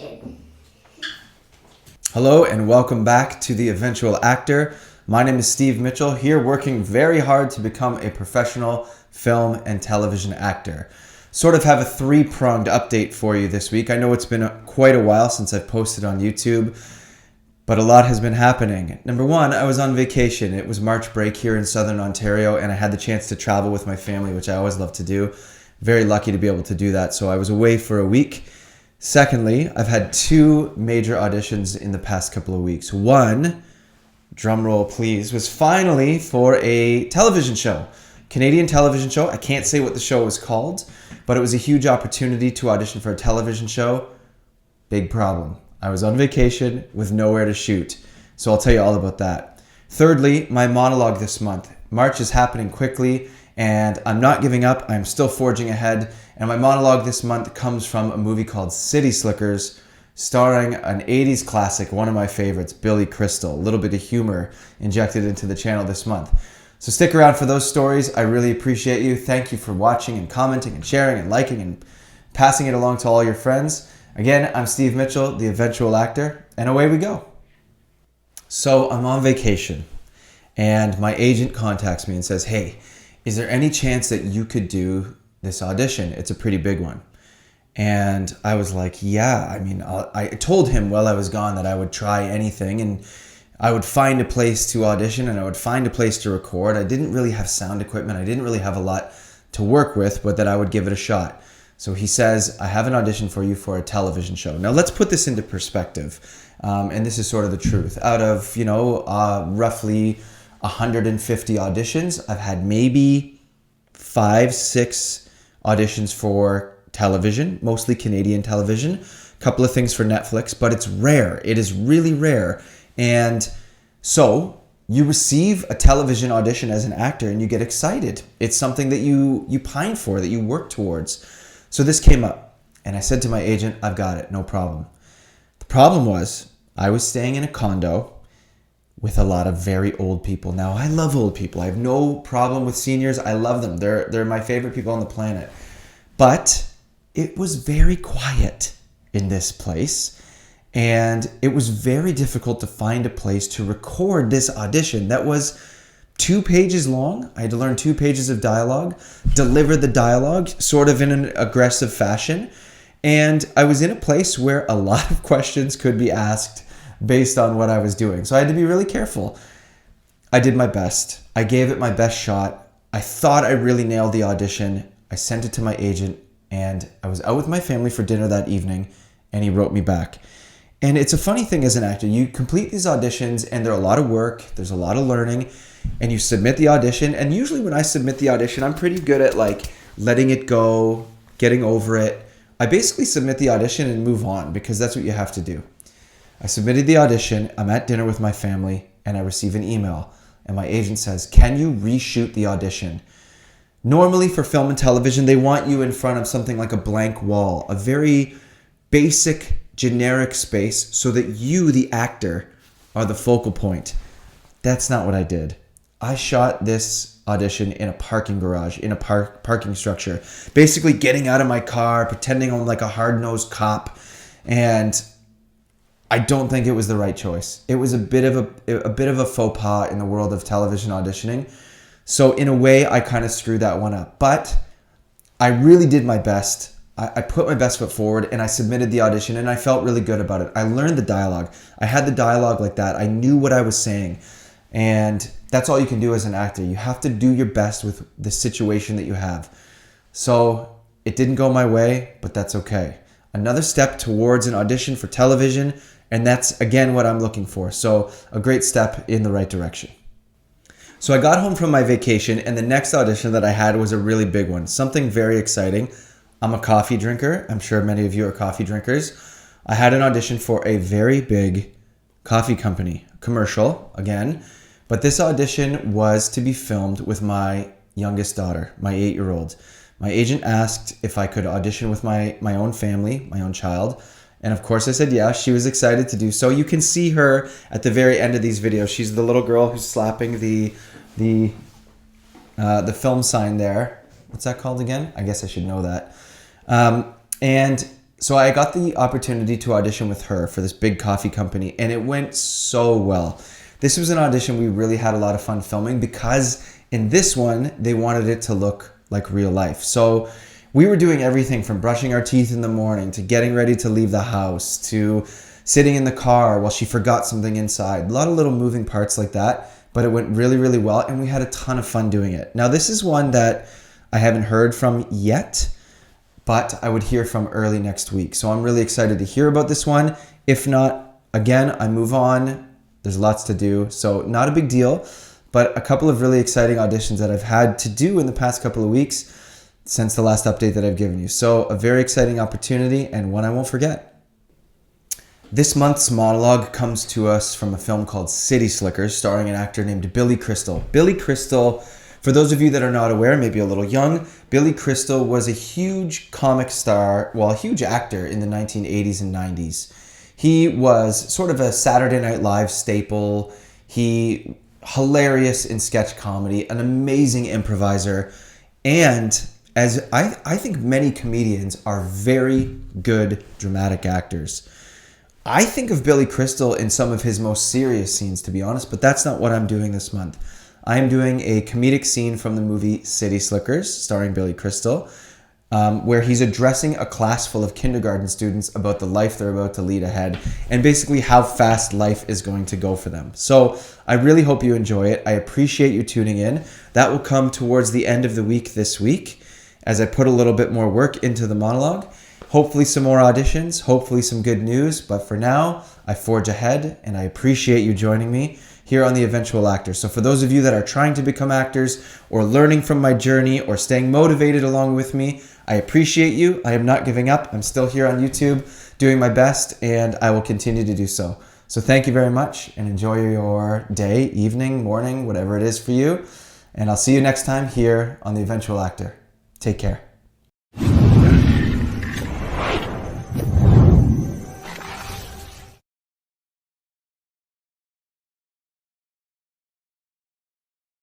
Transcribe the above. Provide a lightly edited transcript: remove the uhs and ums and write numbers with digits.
Action. Hello and welcome back to the Eventual Actor. My name is Steve Mitchell, here working very hard to become a professional film and television actor. Sort of have a three-pronged update for you this week. I know it's been quite a while since I've posted on YouTube, but a lot has been happening. Number one, I was on vacation. It was March break here in Southern Ontario, and I had the chance to travel with my family, which I always love to do. Very lucky to be able to do that, so I was away for a week. Secondly, I've had two major auditions in the past couple of weeks. One, drum roll please, was finally for a television show. Canadian television show. I can't say what the show was called, but it was a huge opportunity to audition for a television show. Big problem. I was on vacation with nowhere to shoot. So I'll tell you all about that. Thirdly, my monologue this month. March is happening quickly and I'm not giving up. I'm still forging ahead. And my monologue this month comes from a movie called City Slickers, starring an 80s classic, one of my favorites, Billy Crystal. A little bit of humor injected into the channel this month. So stick around for those stories. I really appreciate you. Thank you for watching and commenting and sharing and liking and passing it along to all your friends. Again, I'm Steve Mitchell, the Eventual Actor, and away we go. So I'm on vacation, and my agent contacts me and says, hey, is there any chance that you could do this audition? It's a pretty big one. And I was like, yeah, I told him while I was gone that I would try anything and I would find a place to audition and I would find a place to record. I didn't really have sound equipment. I didn't really have a lot to work with, but that I would give it a shot. So he says, I have an audition for you for a television show. Now let's put this into perspective. And this is sort of the truth. Out of, roughly 150 auditions, I've had maybe 5-6 auditions for television, mostly Canadian television, a couple of things for Netflix, but it's rare. It is really rare. And so you receive a television audition as an actor and you get excited. It's something that you pine for, that you work towards. So this came up and I said to my agent, I've got it, no problem. The problem was I was staying in a condo with a lot of very old people. Now, I love old people. I have no problem with seniors. I love them. They're my favorite people on the planet. But it was very quiet in this place. And it was very difficult to find a place to record this audition that was 2 pages long. I had to learn 2 pages of dialogue, deliver the dialogue sort of in an aggressive fashion. And I was in a place where a lot of questions could be asked based on what I was doing. So I had to be really careful. I did my best. I gave it my best shot. I thought I really nailed the audition. I sent it to my agent and I was out with my family for dinner that evening and he wrote me back. And it's a funny thing as an actor. You complete these auditions and they're a lot of work. There's a lot of learning and you submit the audition. And usually when I submit the audition, I'm pretty good at letting it go, getting over it. I basically submit the audition and move on because that's what you have to do. I submitted the audition, I'm at dinner with my family, and I receive an email. And my agent says, can you reshoot the audition? Normally for film and television, they want you in front of something like a blank wall, a very basic, generic space so that you, the actor, are the focal point. That's not what I did. I shot this audition in a parking garage, in a parking structure, basically getting out of my car, pretending I'm like a hard-nosed cop, and I don't think it was the right choice. It was a bit of a faux pas in the world of television auditioning. So in a way, I kind of screwed that one up. But I really did my best. I put my best foot forward and I submitted the audition and I felt really good about it. I learned the dialogue. I had the dialogue like that. I knew what I was saying. And that's all you can do as an actor. You have to do your best with the situation that you have. So it didn't go my way, but that's okay. Another step towards an audition for television. And that's, again, what I'm looking for. So a great step in the right direction. So I got home from my vacation and the next audition that I had was a really big one. Something very exciting. I'm a coffee drinker. I'm sure many of you are coffee drinkers. I had an audition for a very big coffee company, commercial again. But this audition was to be filmed with my youngest daughter, my 8-year-old. My agent asked if I could audition with my own family, my own child. And of course I said yeah. She was excited to do so. You can see her at the very end of these videos. She's the little girl who's slapping the film sign there. What's that called again? I guess I should know that. And So I got the opportunity to audition with her for this big coffee company, and it went so well. This was an audition we really had a lot of fun filming because in this one, they wanted it to look like real life. So we were doing everything from brushing our teeth in the morning to getting ready to leave the house to sitting in the car while she forgot something inside. A lot of little moving parts like that, but it went really, really well, and we had a ton of fun doing it. Now, this is one that I haven't heard from yet, but I would hear from early next week. So I'm really excited to hear about this one. If not, again, I move on. There's lots to do, so not a big deal, but a couple of really exciting auditions that I've had to do in the past couple of weeks since the last update that I've given you. So a very exciting opportunity and one I won't forget. This month's monologue comes to us from a film called City Slickers, starring an actor named Billy Crystal. Billy Crystal, for those of you that are not aware, maybe a little young, Billy Crystal was a huge comic star, well, a huge actor in the 1980s and 90s. He was sort of a Saturday Night Live staple. He hilarious in sketch comedy, an amazing improviser, and as I think many comedians are very good dramatic actors. I think of Billy Crystal in some of his most serious scenes, to be honest, but that's not what I'm doing this month. I am doing a comedic scene from the movie City Slickers, starring Billy Crystal, where he's addressing a class full of kindergarten students about the life they're about to lead ahead and basically how fast life is going to go for them. So I really hope you enjoy it. I appreciate you tuning in. That will come towards the end of the week this week as I put a little bit more work into the monologue. Hopefully some more auditions, hopefully some good news, but for now, I forge ahead and I appreciate you joining me here on The Eventual Actor. So for those of you that are trying to become actors or learning from my journey or staying motivated along with me, I appreciate you. I am not giving up. I'm still here on YouTube doing my best, and I will continue to do so. So thank you very much and enjoy your day, evening, morning, whatever it is for you. And I'll see you next time here on The Eventual Actor. Take care.